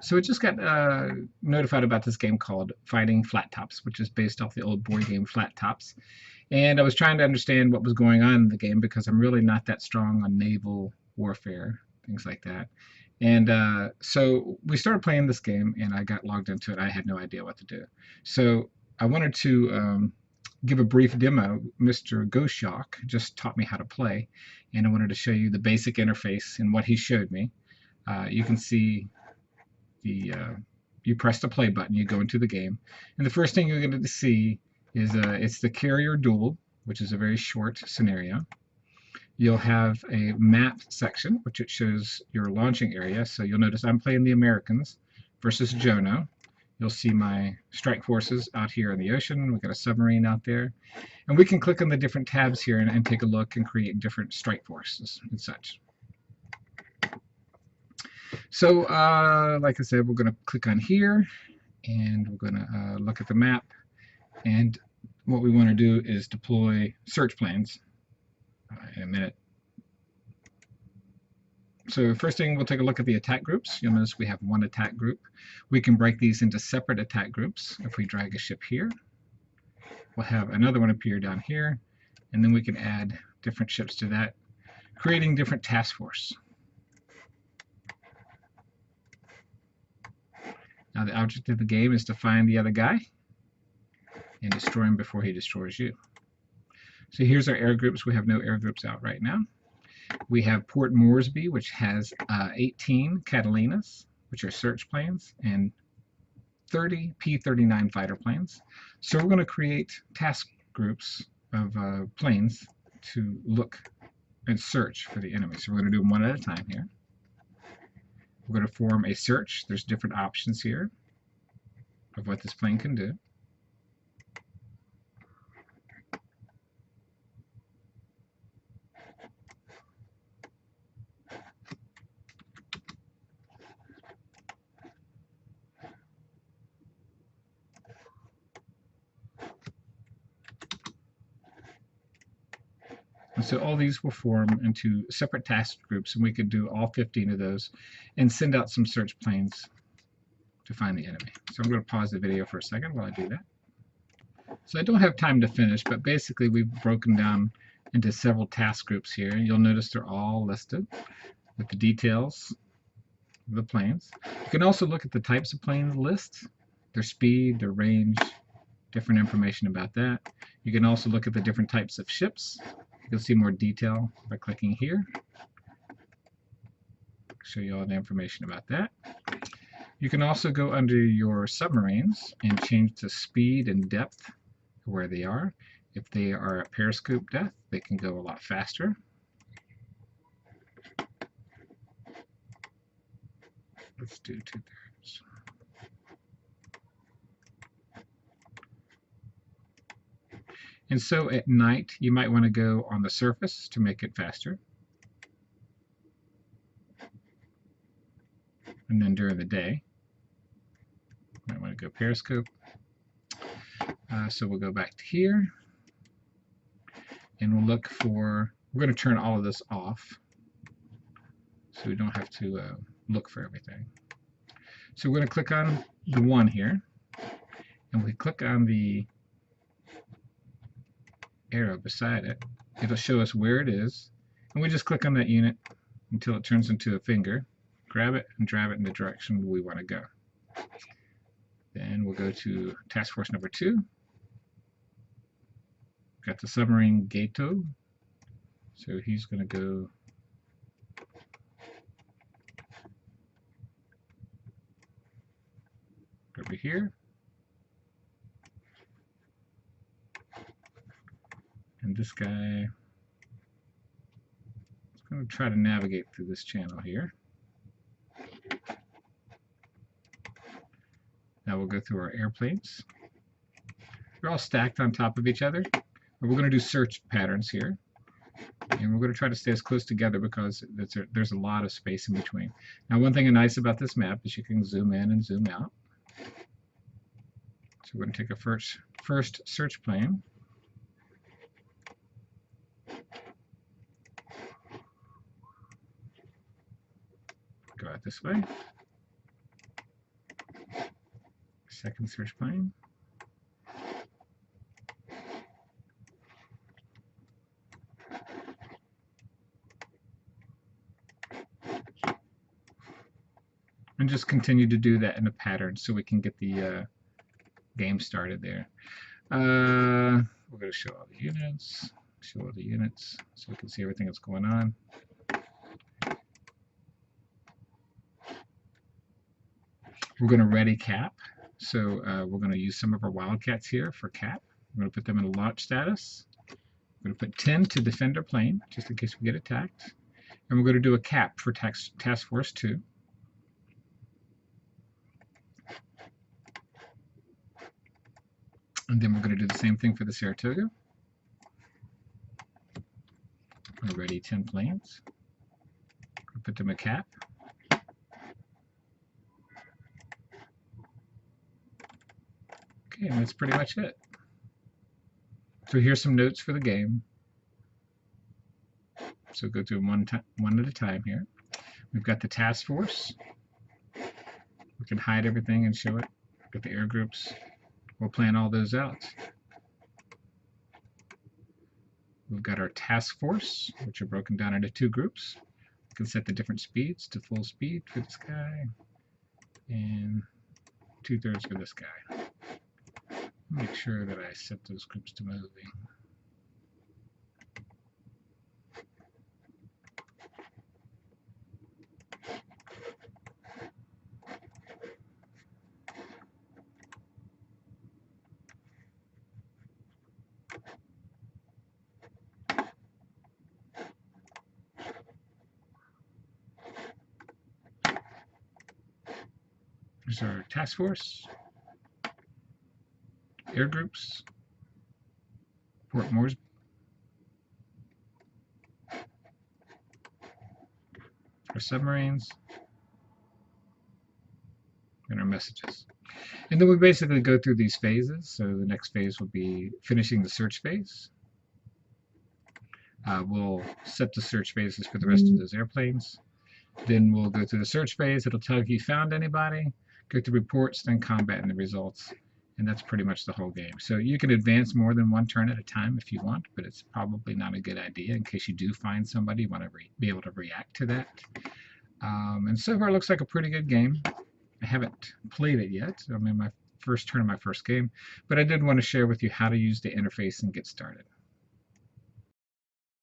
So I just got notified about this game called Fighting Flattops, which is based off the old board game Flattops. And I was trying to understand what was going on in the game because I'm really not that strong on naval warfare, things like that. And so we started playing this game, and I got logged into it. I had no idea what to do. So I wanted to give a brief demo. Mr. Ghost just taught me how to play, and I wanted to show you the basic interface and what he showed me. You can see the you press the play button, you go into the game, and the first thing you're going to see is it's the carrier duel, which is a very short scenario. You'll have a map section, which it shows your launching area. So you'll notice I'm playing the Americans versus Jono. You'll see my strike forces out here in the ocean. We've got a submarine out there. And we can click on the different tabs here and take a look and create different strike forces and such. So, like I said, we're going to click on here, and we're going to look at the map. And what we want to do is deploy search planes in a minute. So first thing, we'll take a look at the attack groups. You'll notice we have one attack group. We can break these into separate attack groups. If we drag a ship here, we'll have another one appear down here, and then we can add different ships to that, creating different task force. Now the object of the game is to find the other guy and destroy him before he destroys you. So here's our air groups. We have no air groups out right now. We have Port Moresby, which has 18 Catalinas, which are search planes, and 30 P-39 fighter planes. So we're going to create task groups of planes to look and search for the enemy. So we're going to do them one at a time here. We're going to form a search. There's different options here of what this plane can do. And so all these will form into separate task groups, and we could do all 15 of those and send out some search planes to find the enemy. So I'm going to pause the video for a second while I do that. So I don't have time to finish, but basically we've broken down into several task groups here. You'll notice they're all listed with the details of the planes. You can also look at the types of planes list, their speed, their range, different information about that. You can also look at the different types of ships. You'll see more detail by clicking here. Show you all the information about that. You can also go under your submarines and change the speed and depth where they are. If they are at periscope depth, they can go a lot faster. Let's do 2/3. And so at night, you might want to go on the surface to make it faster. And then during the day, you might want to go periscope. So we'll go back to here, and we'll look for, we're going to turn all of this off so we don't have to look for everything. So we're going to click on the one here, and we click on the arrow beside it. It'll show us where it is, and we just click on that unit until it turns into a finger, grab it and drive it in the direction we want to go. Then we'll go to task force number 2. Got the submarine Gato, so he's going to go over here. And this guy is going to try to navigate through this channel here. Now we'll go through our airplanes. They're all stacked on top of each other. We're going to do search patterns here. And we're going to try to stay as close together because there's a lot of space in between. Now one thing nice about this map is you can zoom in and zoom out. So we're going to take a first search plane. Go out this way. second search plane. And just continue to do that in a pattern so we can get the game started there. We're going to show all the units, so we can see everything that's going on. We're going to ready cap, so we're going to use some of our wildcats here for cap. We're going to put them in a launch status. We're going to put 10 to defend our plane, just in case we get attacked. And we're going to do a cap for Task Force 2. And then we're going to do the same thing for the Saratoga. We're ready 10 planes. We'll put them a cap. Okay, and that's pretty much it. So here's some notes for the game. So go through one at a time here. We've got the task force. We can hide everything and show it. Got the air groups. We'll plan all those out. We've got our task force, which are broken down into 2 groups. We can set the different speeds to full speed for this guy and 2/3 for this guy. Make sure that I set those groups to moving. There's our task force, air groups, Port Moresby, our submarines, and our messages. And then we basically go through these phases. So the next phase will be finishing the search phase. We'll set the search phases for the rest of those airplanes. Then we'll go through the search phase. It'll tell if you found anybody. Go through reports, then combat and the results. And that's pretty much the whole game. So you can advance more than one turn at a time if you want, but it's probably not a good idea in case you do find somebody. You want to be able to react to that. And so far it looks like a pretty good game. I haven't played it yet. I'm in my first turn of my first game, but I did want to share with you how to use the interface and get started.